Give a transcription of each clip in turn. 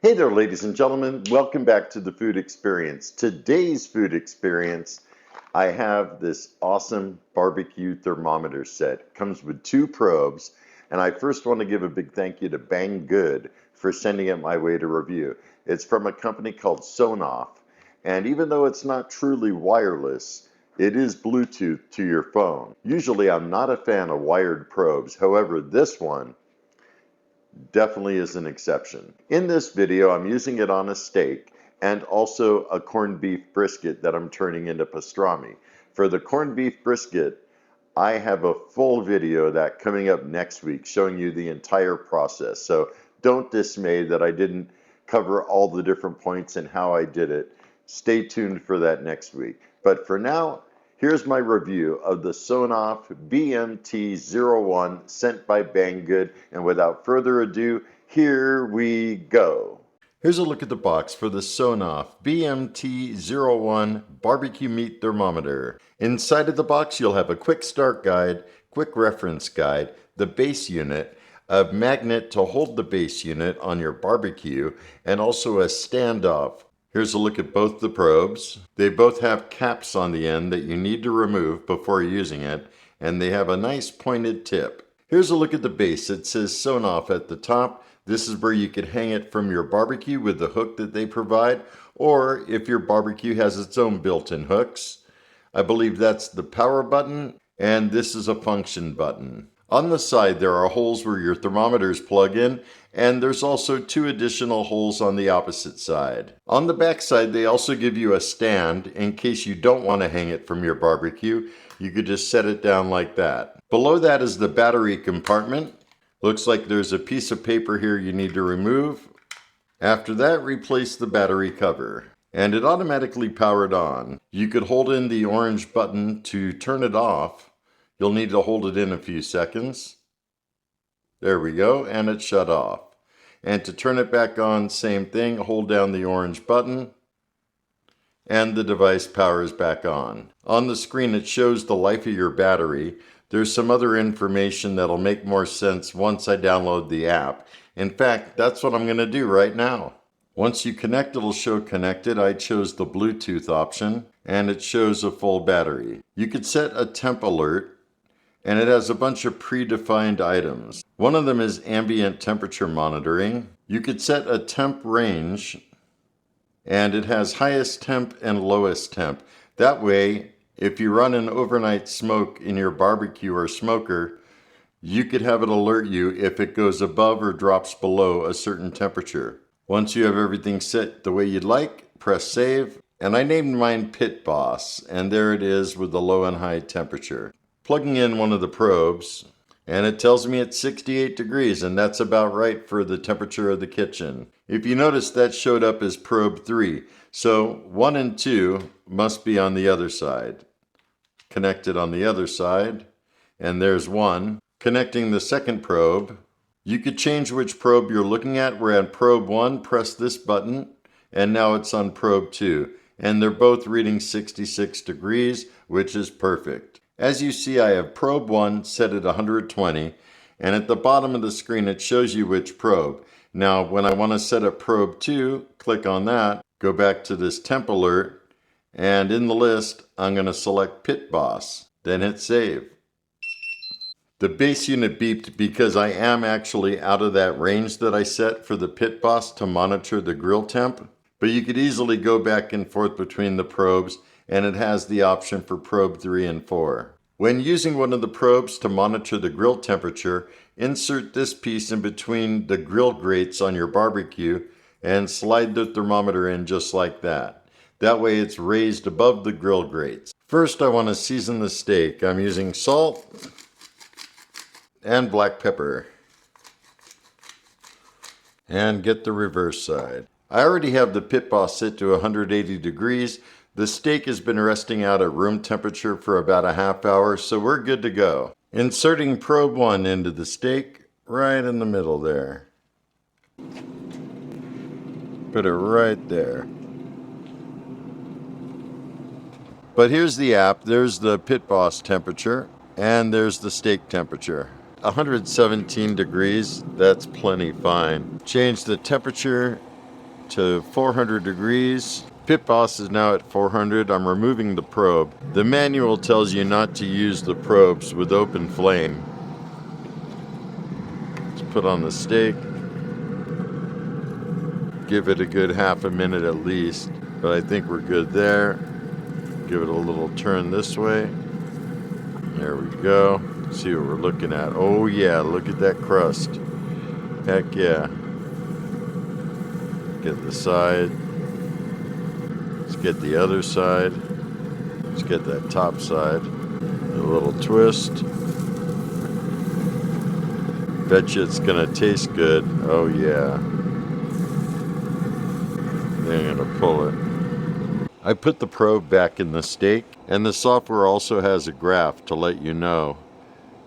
Hey there, ladies and gentlemen. Welcome back to the Food Experience. Today's Food Experience, I have this awesome barbecue thermometer set. It comes with two probes, and I first want to give a big thank you to Banggood for sending it my way to review. It's from a company called SONOFF, and even though it's not truly wireless, it is Bluetooth to your phone. Usually, I'm not a fan of wired probes. However, this one definitely is an exception. In this video, I'm using it on a steak and also a corned beef brisket that I'm turning into pastrami. For the corned beef brisket, I have a full video of that coming up next week showing you the entire process. So don't dismay that I didn't cover all the different points and how I did it. Stay tuned for that next week. But for now, here's my review of the SONOFF BMT01 sent by Banggood, and without further ado, here we go. Here's a look at the box for the SONOFF BMT01 barbecue meat thermometer. Inside of the box, you'll have a quick start guide, quick reference guide, the base unit, a magnet to hold the base unit on your barbecue, and also a standoff. Here's a look at both the probes. They both have caps on the end that you need to remove before using it, and they have a nice pointed tip. Here's a look at the base. It says SONOFF at the top. This is where you could hang it from your barbecue with the hook that they provide, or if your barbecue has its own built-in hooks. I believe that's the power button, and this is a function button. On the side, there are holes where your thermometers plug in, and there's also two additional holes on the opposite side. On the back side, they also give you a stand in case you don't want to hang it from your barbecue. You could just set it down like that. Below that is the battery compartment. Looks like there's a piece of paper here you need to remove. After that, replace the battery cover. And it automatically powered on. You could hold in the orange button to turn it off. You'll need to hold it in a few seconds. There we go, and it shut off. And to turn it back on, same thing, hold down the orange button, and the device powers back on. On the screen, it shows the life of your battery. There's some other information that'll make more sense once I download the app. In fact, that's what I'm going to do right now. Once you connect, it'll show connected. I chose the Bluetooth option, and it shows a full battery. You could set a temp alert, and it has a bunch of predefined items. One of them is ambient temperature monitoring. You could set a temp range, and it has highest temp and lowest temp. That way, if you run an overnight smoke in your barbecue or smoker, you could have it alert you if it goes above or drops below a certain temperature. Once you have everything set the way you'd like, press save, and I named mine Pit Boss, and there it is with the low and high temperature. Plugging in one of the probes, and it tells me it's 68 degrees, and that's about right for the temperature of the kitchen. If you notice, that showed up as probe 3, so 1 and 2 must be on the other side. Connected on the other side, and there's 1. Connecting the second probe. You could change which probe you're looking at. We're at probe 1, press this button, and now it's on probe 2. And they're both reading 66 degrees, which is perfect. As you see, I have probe 1 set at 120, and at the bottom of the screen it shows you which probe. Now, when I want to set up probe 2, click on that, go back to this temp alert, and in the list, I'm going to select Pit Boss, then hit save. The base unit beeped because I am actually out of that range that I set for the Pit Boss to monitor the grill temp, but you could easily go back and forth between the probes, and it has the option for probe 3 and 4. When using one of the probes to monitor the grill temperature, insert this piece in between the grill grates on your barbecue and slide the thermometer in just like that. That way it's raised above the grill grates. First, I want to season the steak. I'm using salt and black pepper. And get the reverse side. I already have the Pit Boss set to 180 degrees. The steak has been resting out at room temperature for about a half hour, so we're good to go. Inserting probe 1 into the steak, right in the middle there. Put it right there. But here's the app. There's the Pit Boss temperature, and there's the steak temperature. 117 degrees, that's plenty fine. Change the temperature to 400 degrees. Pit boss is now at 400. I'm removing the probe. The manual tells you not to use the probes with open flame. Let's put on the steak. Give it a good half a minute at least, but I think we're good there. Give it a little turn this way. There we go. See what we're looking at. Oh yeah, look at that crust. Heck yeah. Get the side. Let's get the other side. Let's get that top side. A little twist. Bet you it's gonna taste good. Oh yeah. Then I'm gonna pull it. I put the probe back in the steak, and the software also has a graph to let you know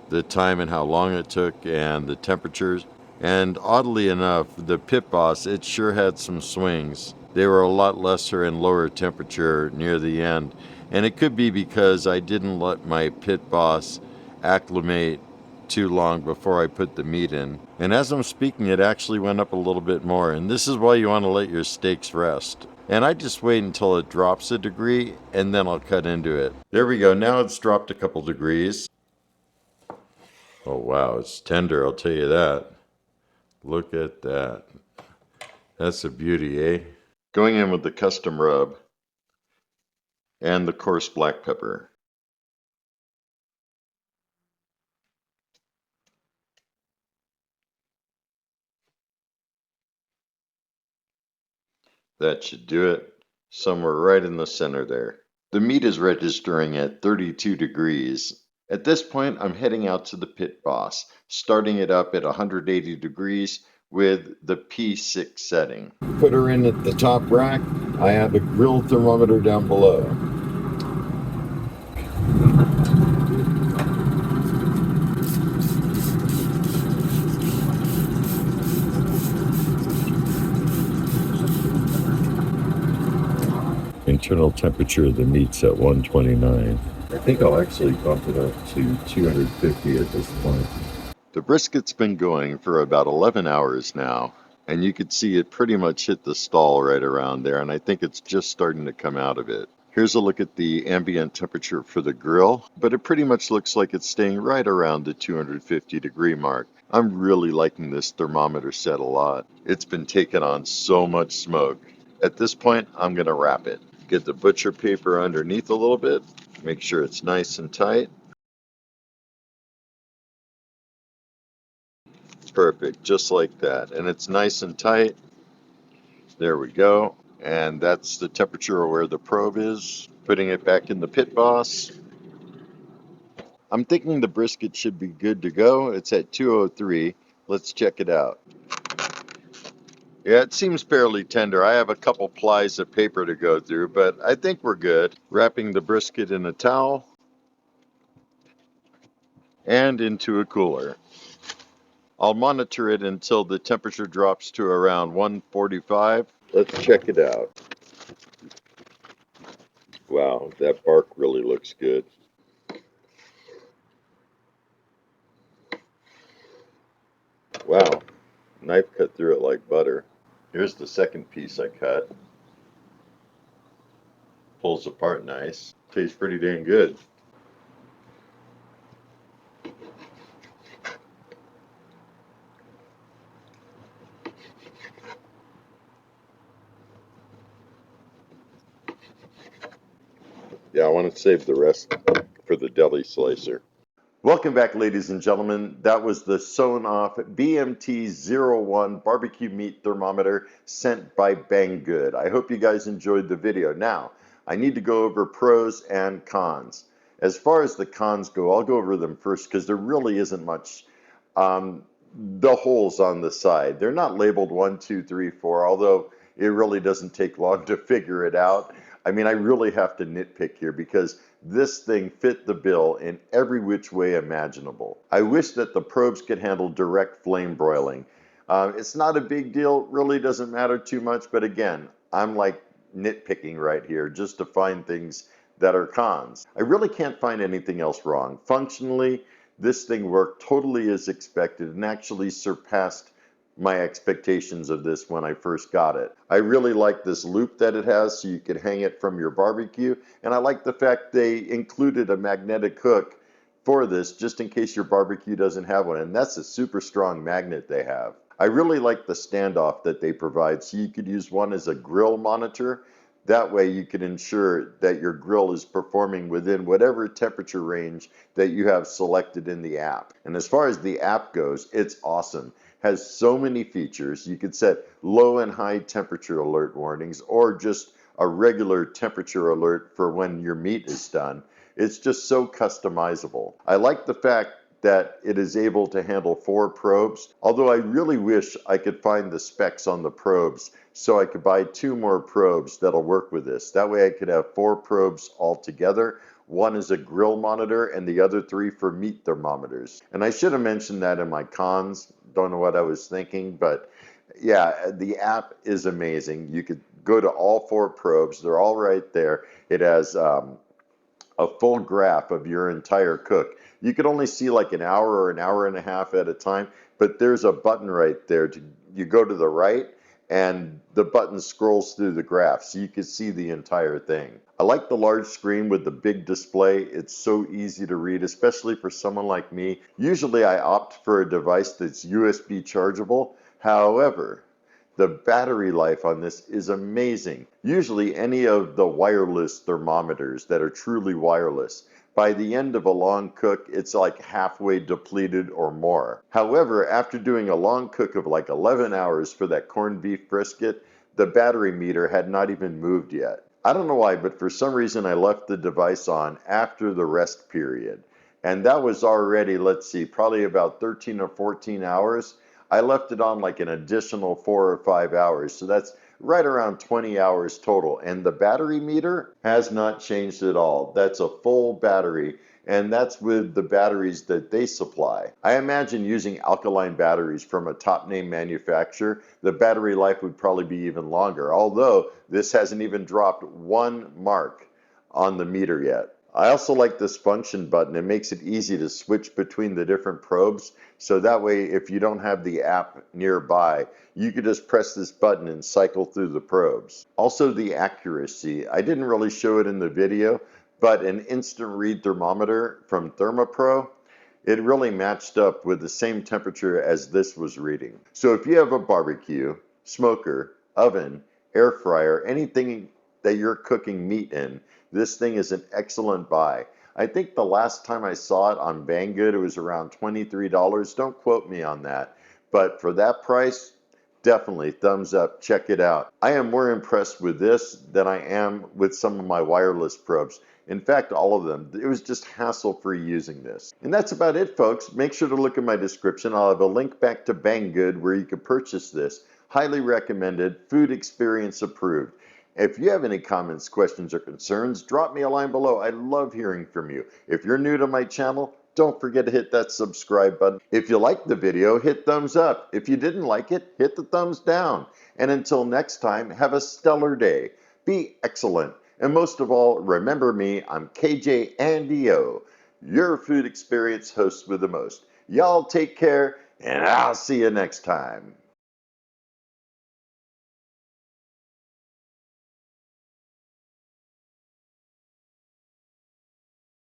the time and how long it took and the temperatures. And oddly enough, the Pit Boss, it sure had some swings. They were a lot lesser and lower temperature near the end. And it could be because I didn't let my Pit Boss acclimate too long before I put the meat in. And as I'm speaking, it actually went up a little bit more. And this is why you want to let your steaks rest. And I just wait until it drops a degree and then I'll cut into it. There we go. Now it's dropped a couple degrees. Oh wow, it's tender, I'll tell you that. Look at that. That's a beauty, eh? Going in with the custom rub and the coarse black pepper. That should do it. Somewhere right in the center there. The meat is registering at 32 degrees. At this point, I'm heading out to the Pit Boss, starting it up at 180 degrees with the P6 setting. Put her in at the top rack. I have a grill thermometer down below. Internal temperature of the meat's at 129. I think I'll actually bump it up to 250 at this point. The brisket's been going for about 11 hours now, and you could see it pretty much hit the stall right around there, and I think it's just starting to come out of it. Here's a look at the ambient temperature for the grill, but it pretty much looks like it's staying right around the 250 degree mark. I'm really liking this thermometer set a lot. It's been taking on so much smoke. At this point, I'm going to wrap it. Get the butcher paper underneath a little bit, make sure it's nice and tight. Perfect, just like that. And it's nice and tight. There we go. And that's the temperature where the probe is. Putting it back in the Pit Boss. I'm thinking the brisket should be good to go. It's at 203. Let's check it out. Yeah, it seems fairly tender. I have a couple plies of paper to go through, but I think we're good. Wrapping the brisket in a towel and into a cooler. I'll monitor it until the temperature drops to around 145. Let's check it out. Wow, that bark really looks good. Wow, knife cut through it like butter. Here's the second piece I cut. Pulls apart nice. Tastes pretty dang good. Yeah, I want to save the rest for the deli slicer. Welcome back, ladies and gentlemen. That was the SONOFF BMT01 barbecue meat thermometer sent by Banggood. I hope you guys enjoyed the video. Now, I need to go over pros and cons. As far as the cons go, I'll go over them first because there really isn't much. The holes on the side, they're not labeled 1, 2, 3, 4, although it really doesn't take long to figure it out. I mean, I really have to nitpick here because this thing fit the bill in every which way imaginable. I wish that the probes could handle direct flame broiling. It's not a big deal, really doesn't matter too much, but again, I'm like nitpicking right here just to find things that are cons. I really can't find anything else wrong. Functionally, this thing worked totally as expected and actually surpassed my expectations of this when I first got it. I really like this loop that it has so you could hang it from your barbecue, and I like the fact they included a magnetic hook for this just in case your barbecue doesn't have one, and that's a super strong magnet they have. I really like the standoff that they provide, so you could use one as a grill monitor. That way you can ensure that your grill is performing within whatever temperature range that you have selected in the app. And as far as the app goes, it's awesome. Has so many features. You could set low and high temperature alert warnings or just a regular temperature alert for when your meat is done. It's just so customizable. I like the fact that it is able to handle 4 probes, although I really wish I could find the specs on the probes so I could buy 2 more probes that'll work with this. That way I could have 4 probes altogether. One is a grill monitor and the other 3 for meat thermometers. And I should have mentioned that in my cons. Don't know what I was thinking, but yeah, the app is amazing. You could go to all 4 probes. They're all right there. It has a full graph of your entire cook. You could only see like an hour or an hour and a half at a time, but there's a button right there. You go to the right and the button scrolls through the graph so you can see the entire thing. I like the large screen with the big display. It's so easy to read, especially for someone like me. Usually I opt for a device that's USB chargeable. However, the battery life on this is amazing. Usually any of the wireless thermometers that are truly wireless, by the end of a long cook, it's like halfway depleted or more. However, after doing a long cook of like 11 hours for that corned beef brisket, the battery meter had not even moved yet. I don't know why, but for some reason I left the device on after the rest period. And that was already, let's see, probably about 13 or 14 hours. I left it on like an additional 4 or 5 hours. So that's right around 20 hours total. And the battery meter has not changed at all. That's a full battery. And that's with the batteries that they supply. I imagine using alkaline batteries from a top name manufacturer, the battery life would probably be even longer. Although this hasn't even dropped 1 mark on the meter yet. I also like this function button. It makes it easy to switch between the different probes. So that way, if you don't have the app nearby, you could just press this button and cycle through the probes. Also the accuracy. I didn't really show it in the video, but an instant read thermometer from Thermopro, it really matched up with the same temperature as this was reading. So if you have a barbecue, smoker, oven, air fryer, anything that you're cooking meat in, this thing is an excellent buy. I think the last time I saw it on Banggood, it was around $23. Don't quote me on that. But for that price, definitely thumbs up. Check it out. I am more impressed with this than I am with some of my wireless probes. In fact, all of them. It was just hassle-free using this. And that's about it, folks. Make sure to look in my description. I'll have a link back to Banggood where you can purchase this. Highly recommended. Food experience approved. If you have any comments, questions, or concerns, drop me a line below. I love hearing from you. If you're new to my channel, don't forget to hit that subscribe button. If you liked the video, hit thumbs up. If you didn't like it, hit the thumbs down. And until next time, have a stellar day. Be excellent. And most of all, remember me, I'm KJ Andy O, your food experience host with the most. Y'all take care, and I'll see you next time.